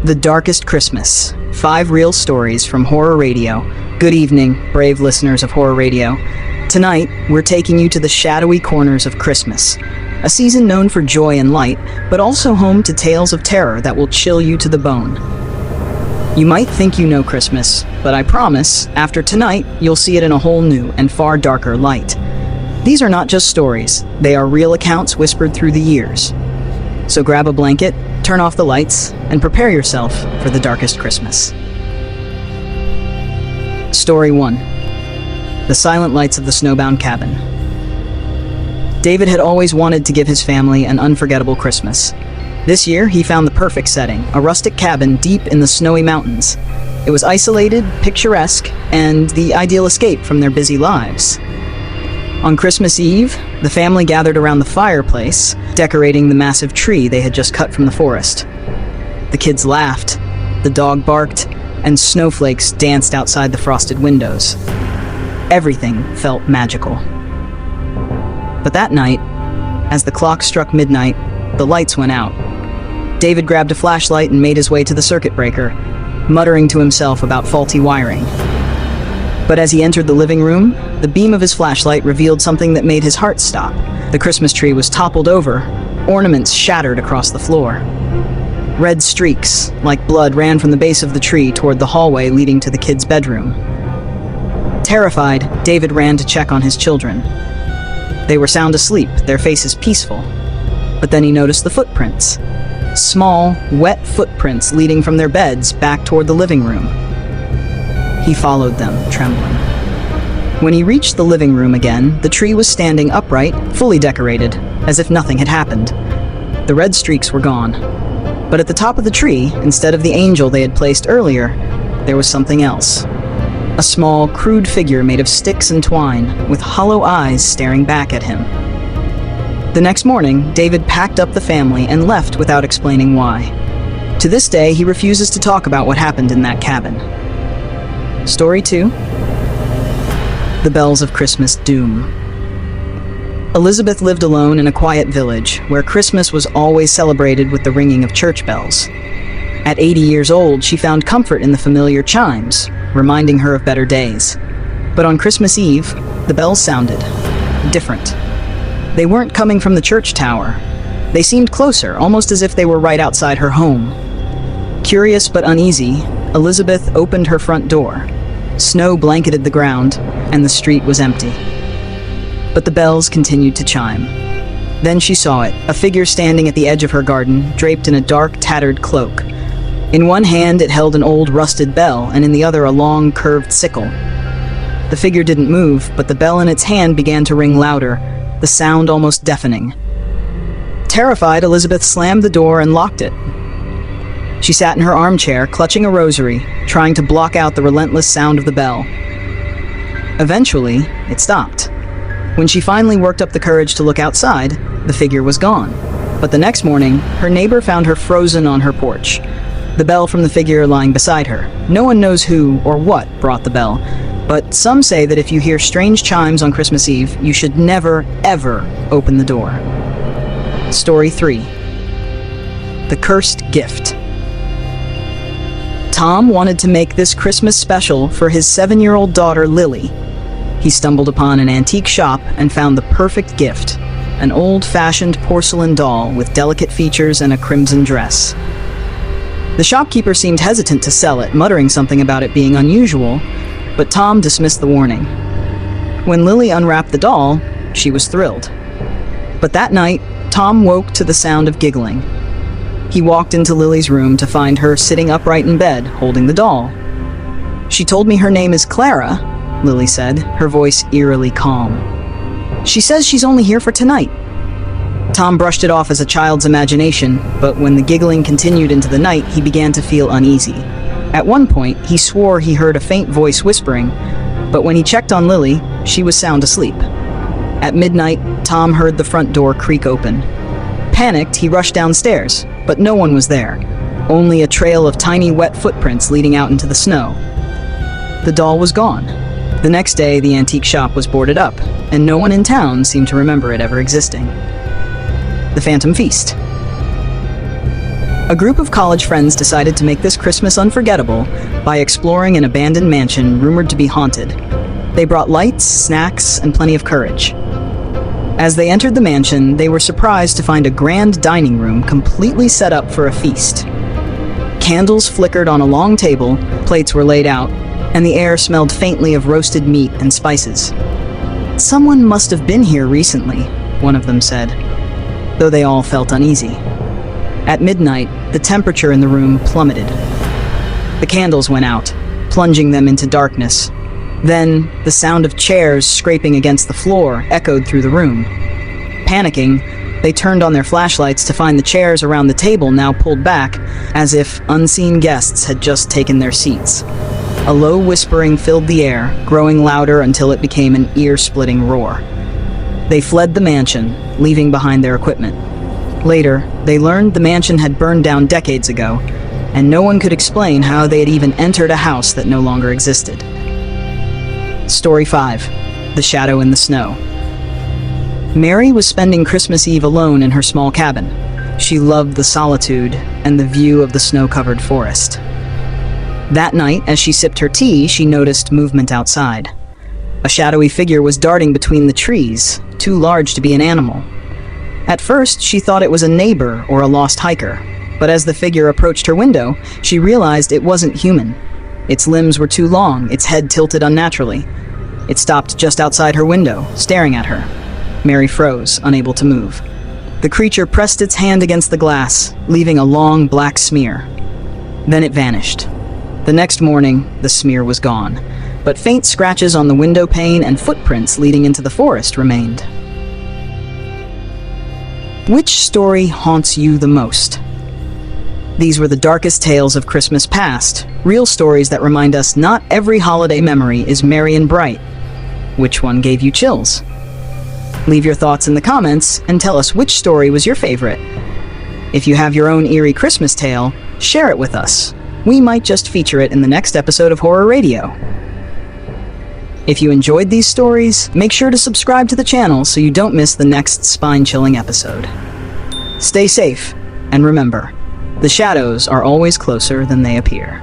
The Darkest Christmas. 5 real stories from Horror Radio. Good evening, brave listeners of Horror Radio. Tonight, we're taking you to the shadowy corners of Christmas. A season known for joy and light, but also home to tales of terror that will chill you to the bone. You might think you know Christmas, but I promise, after tonight, you'll see it in a whole new and far darker light. These are not just stories, they are real accounts whispered through the years. So grab a blanket, turn off the lights, and prepare yourself for the darkest Christmas. Story 1. The Silent Lights of the Snowbound Cabin. David had always wanted to give his family an unforgettable Christmas. This year, he found the perfect setting, a rustic cabin deep in the snowy mountains. It was isolated, picturesque, and the ideal escape from their busy lives. On Christmas Eve, the family gathered around the fireplace, decorating the massive tree they had just cut from the forest. The kids laughed, the dog barked, and snowflakes danced outside the frosted windows. Everything felt magical. But that night, as the clock struck midnight, the lights went out. David grabbed a flashlight and made his way to the circuit breaker, muttering to himself about faulty wiring. But as he entered the living room, the beam of his flashlight revealed something that made his heart stop. The Christmas tree was toppled over, ornaments shattered across the floor. Red streaks, like blood, ran from the base of the tree toward the hallway leading to the kids' bedroom. Terrified, David ran to check on his children. They were sound asleep, their faces peaceful. But then he noticed the footprints. Small, wet footprints leading from their beds back toward the living room. He followed them, trembling. When he reached the living room again, the tree was standing upright, fully decorated, as if nothing had happened. The red streaks were gone. But at the top of the tree, instead of the angel they had placed earlier, there was something else. A small, crude figure made of sticks and twine, with hollow eyes staring back at him. The next morning, David packed up the family and left without explaining why. To this day, he refuses to talk about what happened in that cabin. Story 2. The Bells of Christmas Doom. Elizabeth lived alone in a quiet village, where Christmas was always celebrated with the ringing of church bells. At 80 years old, she found comfort in the familiar chimes, reminding her of better days. But on Christmas Eve, the bells sounded different. They weren't coming from the church tower. They seemed closer, almost as if they were right outside her home. Curious but uneasy, Elizabeth opened her front door. Snow blanketed the ground, and the street was empty. But the bells continued to chime. Then she saw it, a figure standing at the edge of her garden, draped in a dark, tattered cloak. In one hand it held an old, rusted bell, and in the other a long, curved sickle. The figure didn't move, but the bell in its hand began to ring louder, the sound almost deafening. Terrified, Elizabeth slammed the door and locked it. She sat in her armchair, clutching a rosary, trying to block out the relentless sound of the bell. Eventually, it stopped. When she finally worked up the courage to look outside, the figure was gone. But the next morning, her neighbor found her frozen on her porch, the bell from the figure lying beside her. No one knows who or what brought the bell, but some say that if you hear strange chimes on Christmas Eve, you should never, ever open the door. Story 3. The Cursed Gift. Tom wanted to make this Christmas special for his 7-year-old daughter, Lily. He stumbled upon an antique shop and found the perfect gift, an old-fashioned porcelain doll with delicate features and a crimson dress. The shopkeeper seemed hesitant to sell it, muttering something about it being unusual, but Tom dismissed the warning. When Lily unwrapped the doll, she was thrilled. But that night, Tom woke to the sound of giggling. He walked into Lily's room to find her sitting upright in bed, holding the doll. "She told me her name is Clara," Lily said, her voice eerily calm. "She says she's only here for tonight." Tom brushed it off as a child's imagination, but when the giggling continued into the night, he began to feel uneasy. At one point, he swore he heard a faint voice whispering, but when he checked on Lily, she was sound asleep. At midnight, Tom heard the front door creak open. Panicked, he rushed downstairs, but no one was there, only a trail of tiny wet footprints leading out into the snow. The doll was gone. The next day, the antique shop was boarded up, and no one in town seemed to remember it ever existing. The Phantom Feast. A group of college friends decided to make this Christmas unforgettable by exploring an abandoned mansion rumored to be haunted. They brought lights, snacks, and plenty of courage. As they entered the mansion, they were surprised to find a grand dining room completely set up for a feast. Candles flickered on a long table, plates were laid out, and the air smelled faintly of roasted meat and spices. "Someone must have been here recently," one of them said, though they all felt uneasy. At midnight, the temperature in the room plummeted. The candles went out, plunging them into darkness. Then, the sound of chairs scraping against the floor echoed through the room. Panicking, they turned on their flashlights to find the chairs around the table now pulled back, as if unseen guests had just taken their seats. A low whispering filled the air, growing louder until it became an ear-splitting roar. They fled the mansion, leaving behind their equipment. Later, they learned the mansion had burned down decades ago, and no one could explain how they had even entered a house that no longer existed. Story 5. The Shadow in the Snow. Mary was spending Christmas Eve alone in her small cabin. She loved the solitude and the view of the snow-covered forest. That night, as she sipped her tea, she noticed movement outside. A shadowy figure was darting between the trees, too large to be an animal. At first, she thought it was a neighbor or a lost hiker, but as the figure approached her window, she realized it wasn't human. Its limbs were too long, its head tilted unnaturally. It stopped just outside her window, staring at her. Mary froze, unable to move. The creature pressed its hand against the glass, leaving a long black smear. Then it vanished. The next morning, the smear was gone, but faint scratches on the window pane and footprints leading into the forest remained. Which story haunts you the most? These were the darkest tales of Christmas past, real stories that remind us not every holiday memory is merry and bright. Which one gave you chills? Leave your thoughts in the comments and tell us which story was your favorite. If you have your own eerie Christmas tale, share it with us. We might just feature it in the next episode of Horror Radio. If you enjoyed these stories, make sure to subscribe to the channel so you don't miss the next spine-chilling episode. Stay safe, and remember, the shadows are always closer than they appear.